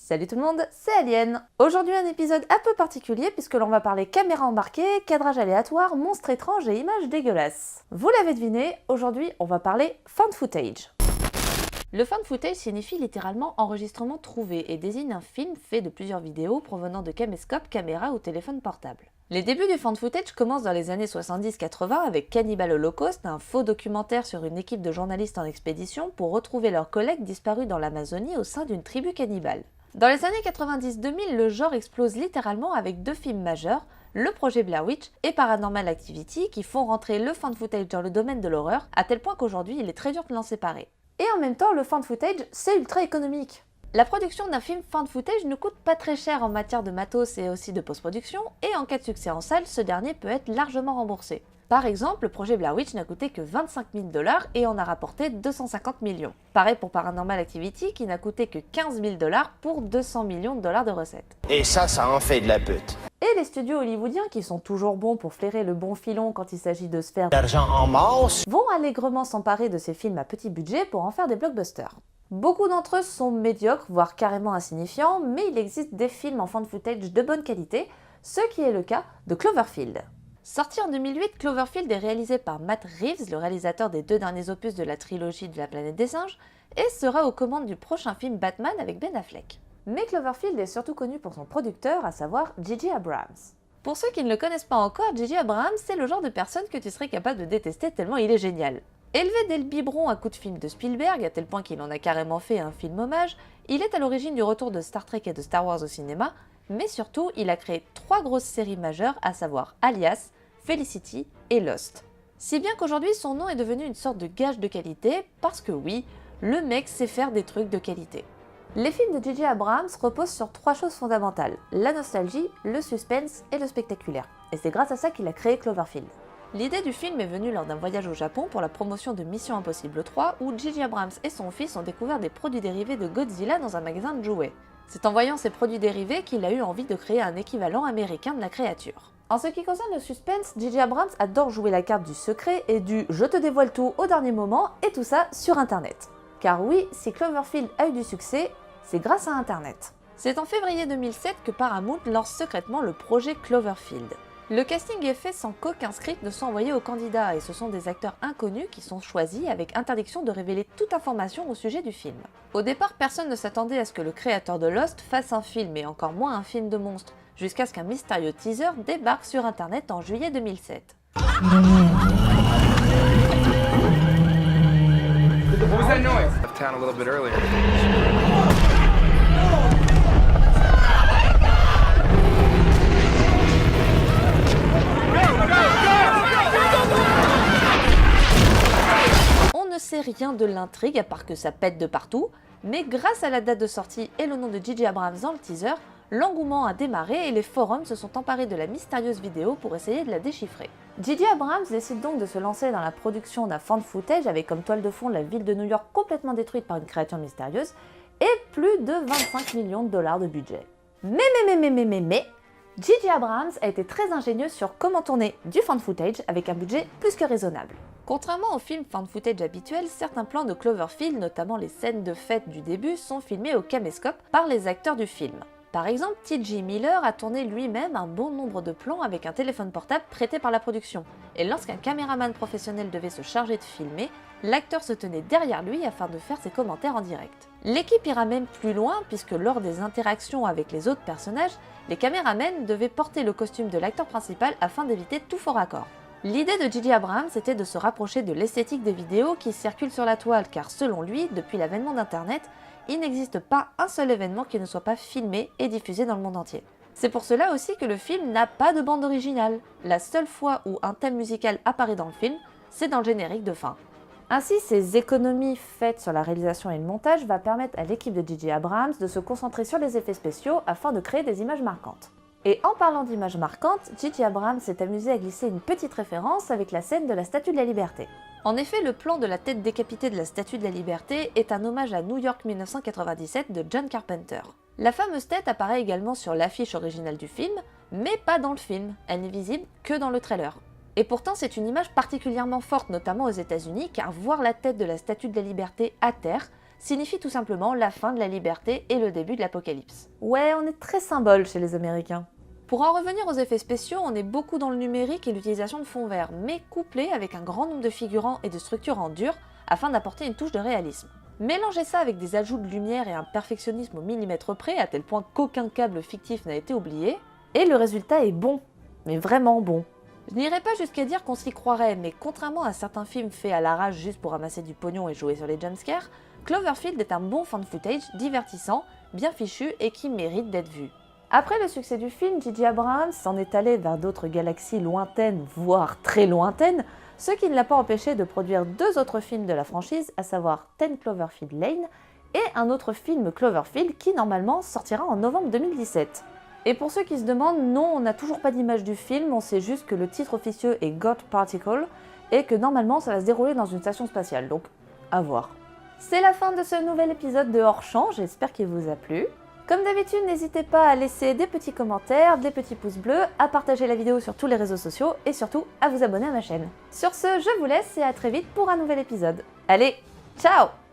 Salut tout le monde, c'est Alien. Aujourd'hui un épisode un peu particulier puisque l'on va parler caméra embarquée, cadrage aléatoire, monstres étranges et images dégueulasses. Vous l'avez deviné, aujourd'hui on va parler found footage. Le found footage signifie littéralement enregistrement trouvé et désigne un film fait de plusieurs vidéos provenant de caméscope, caméra ou téléphone portable. Les débuts du found footage commencent dans les années 70-80 avec Cannibal Holocaust, un faux documentaire sur une équipe de journalistes en expédition pour retrouver leurs collègues disparus dans l'Amazonie au sein d'une tribu cannibale. Dans les années 90-2000, le genre explose littéralement avec deux films majeurs, le projet Blair Witch et Paranormal Activity, qui font rentrer le found footage dans le domaine de l'horreur, à tel point qu'aujourd'hui il est très dur de l'en séparer. Et en même temps, le found footage, c'est ultra économique. La production d'un film found footage ne coûte pas très cher en matière de matos et aussi de post-production, et en cas de succès en salle, ce dernier peut être largement remboursé. Par exemple, le projet Blair Witch n'a coûté que 25 000 $ et en a rapporté 250 millions. Pareil pour Paranormal Activity qui n'a coûté que 15 000 $ pour 200 millions de dollars de recettes. Et ça en fait de la pute. Et les studios hollywoodiens, qui sont toujours bons pour flairer le bon filon quand il s'agit de se faire L'argent en masse. vont allègrement s'emparer de ces films à petit budget pour en faire des blockbusters. Beaucoup d'entre eux sont médiocres, voire carrément insignifiants, mais il existe des films en found footage de bonne qualité, ce qui est le cas de Cloverfield. Sorti en 2008, Cloverfield est réalisé par Matt Reeves, le réalisateur des deux derniers opus de la trilogie de la planète des singes, et sera aux commandes du prochain film Batman avec Ben Affleck. Mais Cloverfield est surtout connu pour son producteur, à savoir J.J. Abrams. Pour ceux qui ne le connaissent pas encore, J.J. Abrams, c'est le genre de personne que tu serais capable de détester tellement il est génial. Élevé dès le biberon à coups de films de Spielberg, à tel point qu'il en a carrément fait un film hommage, il est à l'origine du retour de Star Trek et de Star Wars au cinéma, mais surtout, il a créé 3 grosses séries majeures, à savoir Alias, Felicity et Lost. Si bien qu'aujourd'hui, son nom est devenu une sorte de gage de qualité, parce que oui, le mec sait faire des trucs de qualité. Les films de J.J. Abrams reposent sur 3 choses fondamentales, la nostalgie, le suspense et le spectaculaire. Et c'est grâce à ça qu'il a créé Cloverfield. L'idée du film est venue lors d'un voyage au Japon pour la promotion de Mission Impossible 3, où J.J. Abrams et son fils ont découvert des produits dérivés de Godzilla dans un magasin de jouets. C'est en voyant ces produits dérivés qu'il a eu envie de créer un équivalent américain de la créature. En ce qui concerne le suspense, J.J. Abrams adore jouer la carte du secret et du « je te dévoile tout au dernier moment » et tout ça sur internet. Car oui, si Cloverfield a eu du succès, c'est grâce à internet. C'est en février 2007 que Paramount lance secrètement le projet Cloverfield. Le casting est fait sans qu'aucun script ne soit envoyé aux candidats et ce sont des acteurs inconnus qui sont choisis avec interdiction de révéler toute information au sujet du film. Au départ, personne ne s'attendait à ce que le créateur de Lost fasse un film et encore moins un film de monstres, jusqu'à ce qu'un mystérieux teaser débarque sur internet en juillet 2007. What was that noise? Left town a little bit earlier. On ne sait rien de l'intrigue à part que ça pète de partout, mais grâce à la date de sortie et le nom de J.J. Abrams dans le teaser, l'engouement a démarré et les forums se sont emparés de la mystérieuse vidéo pour essayer de la déchiffrer. J.J. Abrams décide donc de se lancer dans la production d'un found footage avec comme toile de fond la ville de New York complètement détruite par une créature mystérieuse et plus de 25 millions de dollars de budget. Mais J.J. Abrams a été très ingénieux sur comment tourner du found footage avec un budget plus que raisonnable. Contrairement aux films found footage habituels, certains plans de Cloverfield, notamment les scènes de fête du début, sont filmés au caméscope par les acteurs du film. Par exemple, T.J. Miller a tourné lui-même un bon nombre de plans avec un téléphone portable prêté par la production, et lorsqu'un caméraman professionnel devait se charger de filmer, l'acteur se tenait derrière lui afin de faire ses commentaires en direct. L'équipe ira même plus loin puisque lors des interactions avec les autres personnages, les caméramans devaient porter le costume de l'acteur principal afin d'éviter tout faux raccord. L'idée de J.J. Abrams était de se rapprocher de l'esthétique des vidéos qui circulent sur la toile car selon lui, depuis l'avènement d'internet, il n'existe pas un seul événement qui ne soit pas filmé et diffusé dans le monde entier. C'est pour cela aussi que le film n'a pas de bande originale. La seule fois où un thème musical apparaît dans le film, c'est dans le générique de fin. Ainsi, ces économies faites sur la réalisation et le montage va permettre à l'équipe de J.J. Abrams de se concentrer sur les effets spéciaux afin de créer des images marquantes. Et en parlant d'images marquantes, J.J. Abrams s'est amusé à glisser une petite référence avec la scène de la Statue de la Liberté. En effet, le plan de la tête décapitée de la Statue de la Liberté est un hommage à New York 1997 de John Carpenter. La fameuse tête apparaît également sur l'affiche originale du film, mais pas dans le film, elle n'est visible que dans le trailer. Et pourtant c'est une image particulièrement forte, notamment aux États-Unis, car voir la tête de la Statue de la Liberté à terre, signifie tout simplement la fin de la liberté et le début de l'apocalypse. Ouais, on est très symbole chez les Américains. Pour en revenir aux effets spéciaux, on est beaucoup dans le numérique et l'utilisation de fonds verts, mais couplé avec un grand nombre de figurants et de structures en dur afin d'apporter une touche de réalisme. Mélangez ça avec des ajouts de lumière et un perfectionnisme au millimètre près, à tel point qu'aucun câble fictif n'a été oublié, et le résultat est bon, mais vraiment bon. Je n'irai pas jusqu'à dire qu'on s'y croirait, mais contrairement à certains films faits à l'arrache juste pour ramasser du pognon et jouer sur les jumpscares, Cloverfield est un bon fan footage divertissant, bien fichu et qui mérite d'être vu. Après le succès du film, J.J. Abrams s'en est allé vers d'autres galaxies lointaines, voire très lointaines, ce qui ne l'a pas empêché de produire 2 autres films de la franchise, à savoir 10 Cloverfield Lane et un autre film Cloverfield qui normalement sortira en novembre 2017. Et pour ceux qui se demandent, non, on n'a toujours pas d'image du film, on sait juste que le titre officieux est God Particle et que normalement ça va se dérouler dans une station spatiale, donc à voir. C'est la fin de ce nouvel épisode de Hors Champ, j'espère qu'il vous a plu. Comme d'habitude, n'hésitez pas à laisser des petits commentaires, des petits pouces bleus, à partager la vidéo sur tous les réseaux sociaux et surtout à vous abonner à ma chaîne. Sur ce, je vous laisse et à très vite pour un nouvel épisode. Allez, ciao!